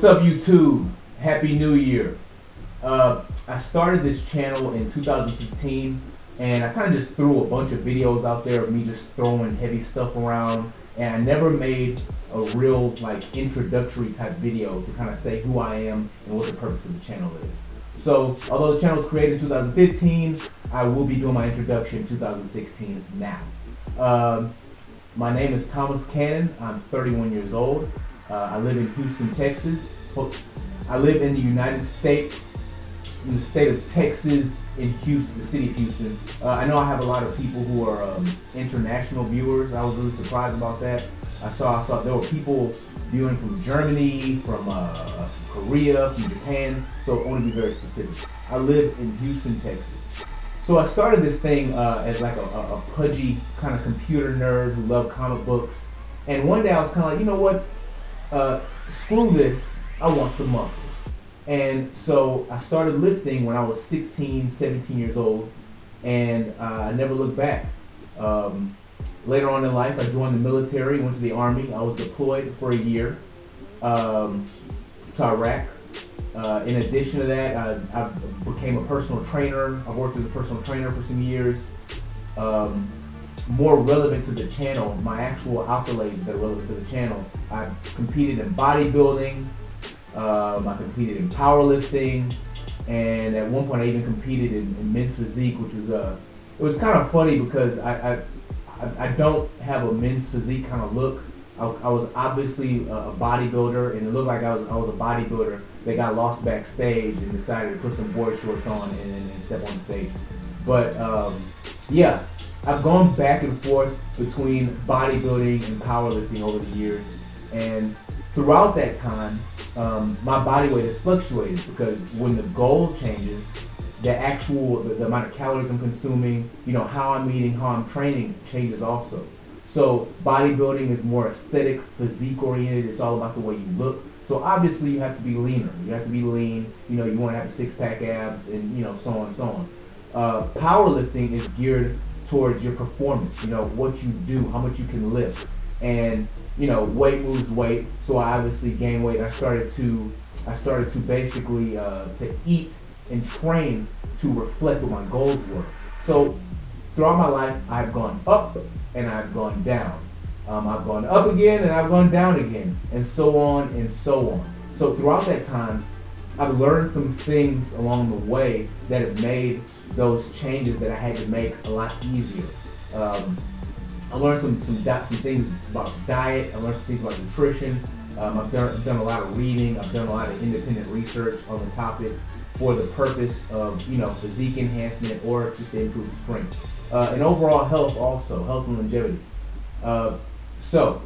What's up, YouTube? Happy New Year. I started this channel in 2015, and I kind of just threw a bunch of videos out there of me just throwing heavy stuff around, and I never made a real introductory type video to kind of say who I am and what the purpose of the channel is. So although the channel was created in 2015, I will be doing my introduction in 2016 now. My name is Thomas Cannon. I'm 31 years old. I live in Houston, Texas. I live in the United States, in the state of Texas, in Houston, the city of Houston. I know I have a lot of people who are international viewers. I was really surprised about that. I saw there were people viewing from Germany, from Korea, from Japan. So I want to be very specific. I live in Houston, Texas. So I started this thing as like a pudgy kind of computer nerd who loved comic books. And one day I was kind of like, you know what? Screw this. I want some muscles. And so I started lifting when I was 16, 17 years old, and I never looked back. Later on in life, I joined the military, went to the Army. I was deployed for a year to Iraq. In addition to that, I became a personal trainer. I worked as a personal trainer for some years. More relevant to the channel, my actual accolades that are relevant to the channel, I competed in bodybuilding, I competed in powerlifting, and at one point I even competed in men's physique, which was it was kind of funny because I don't have a men's physique kind of look. I was obviously a bodybuilder, and it looked like I was a bodybuilder that got lost backstage and decided to put some board shorts on and step on the stage. But yeah, I've gone back and forth between bodybuilding and powerlifting over the years, and throughout that time, my body weight has fluctuated because when the goal changes, the amount of calories I'm consuming, how I'm eating, how I'm training changes also. So bodybuilding is more aesthetic, physique oriented. It's all about the way you look. So obviously you have to be leaner. You have to be lean. You want to have 6-pack abs, and so on and so on. Powerlifting is geared towards your performance. What you do, how much you can lift, and weight moves weight. So I obviously gained weight. I started to basically to eat and train to reflect what my goals were. So throughout my life, I've gone up and I've gone down. I've gone up again and I've gone down again, and so on and so on. So throughout that time, I've learned some things along the way that have made those changes that I had to make a lot easier. I learned some things about diet. I learned some things about nutrition. I've done a lot of reading. I've done a lot of independent research on the topic for the purpose of physique enhancement or just to improve strength and overall health, also health and longevity. So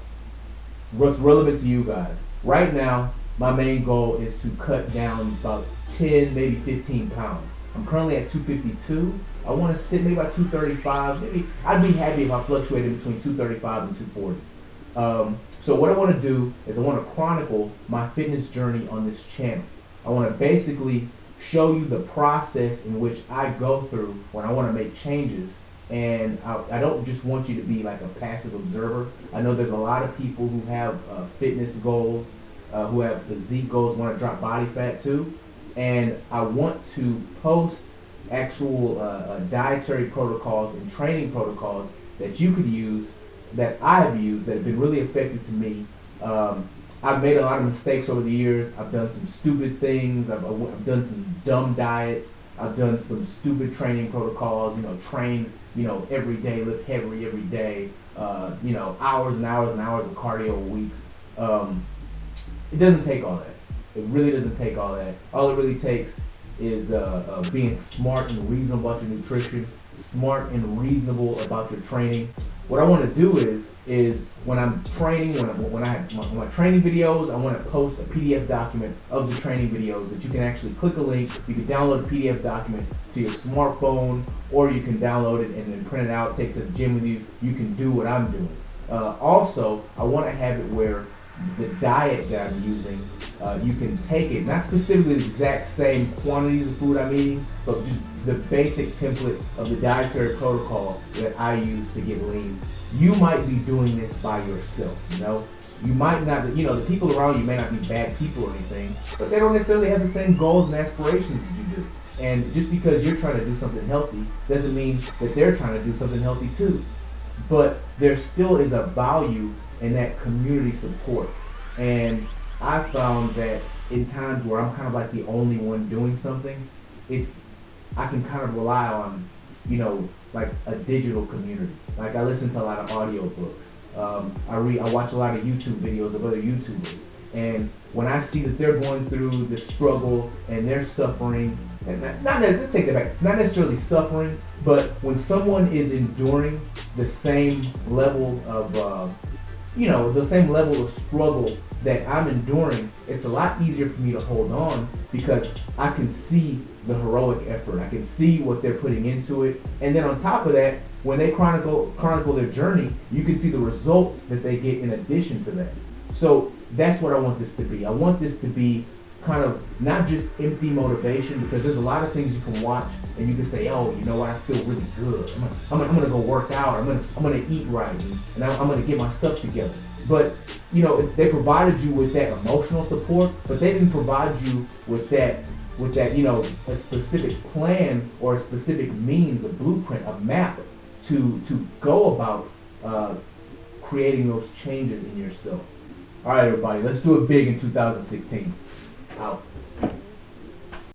what's relevant to you guys right now? My main goal is to cut down about 10, maybe 15 pounds. I'm currently at 252. I want to sit maybe about 235. Maybe I'd be happy if I fluctuated between 235 and 240. So what I want to do is I want to chronicle my fitness journey on this channel. I want to basically show you the process in which I go through when I want to make changes. And I don't just want you to be like a passive observer. I know there's a lot of people who have fitness goals, who have physique goals, want to drop body fat too. And I want to post actual dietary protocols and training protocols that you could use, that I have used, that have been really effective to me. I've made a lot of mistakes over the years. I've done some stupid things. I've done some dumb diets. I've done some stupid training protocols. Train every day, lift heavy every day. Hours and hours and hours of cardio a week. It doesn't take all that. It really doesn't take all that. All it really takes is being smart and reasonable about your nutrition, smart and reasonable about your training. What I want to do is when I'm training, when I have my training videos, I want to post a PDF document of the training videos that you can actually click a link. You can download a PDF document to your smartphone, or you can download it and then print it out, take it to the gym with you. You can do what I'm doing. Also, I want to have it where the diet that I'm using, you can take it, not specifically the exact same quantities of food I'm eating, but just the basic template of the dietary protocol that I use to get lean. You might be doing this by yourself, you know? You might not, the people around you may not be bad people or anything, but they don't necessarily have the same goals and aspirations that you do. And just because you're trying to do something healthy doesn't mean that they're trying to do something healthy too. But there still is a value in that community support. And I found that in times where I'm kind of like the only one doing something, I can kind of rely on, like a digital community. Like I listen to a lot of audiobooks. I watch a lot of YouTube videos of other YouTubers. And when I see that they're going through the struggle and they're suffering, and let's take that back, not necessarily suffering, but when someone is enduring the same level of, the same level of struggle that I'm enduring, it's a lot easier for me to hold on because I can see the heroic effort. I can see what they're putting into it. And then on top of that, when they chronicle their journey, you can see the results that they get in addition to that. So that's what I want this to be. I want this to be kind of not just empty motivation, because there's a lot of things you can watch and you can say, oh, you know what, I feel really good. I'm gonna go work out. I'm gonna eat right, and I'm gonna get my stuff together. But they provided you with that emotional support, but they didn't provide you with that a specific plan or a specific means, a blueprint, a map to go about creating those changes in yourself. All right, everybody, let's do it big in 2016. Out.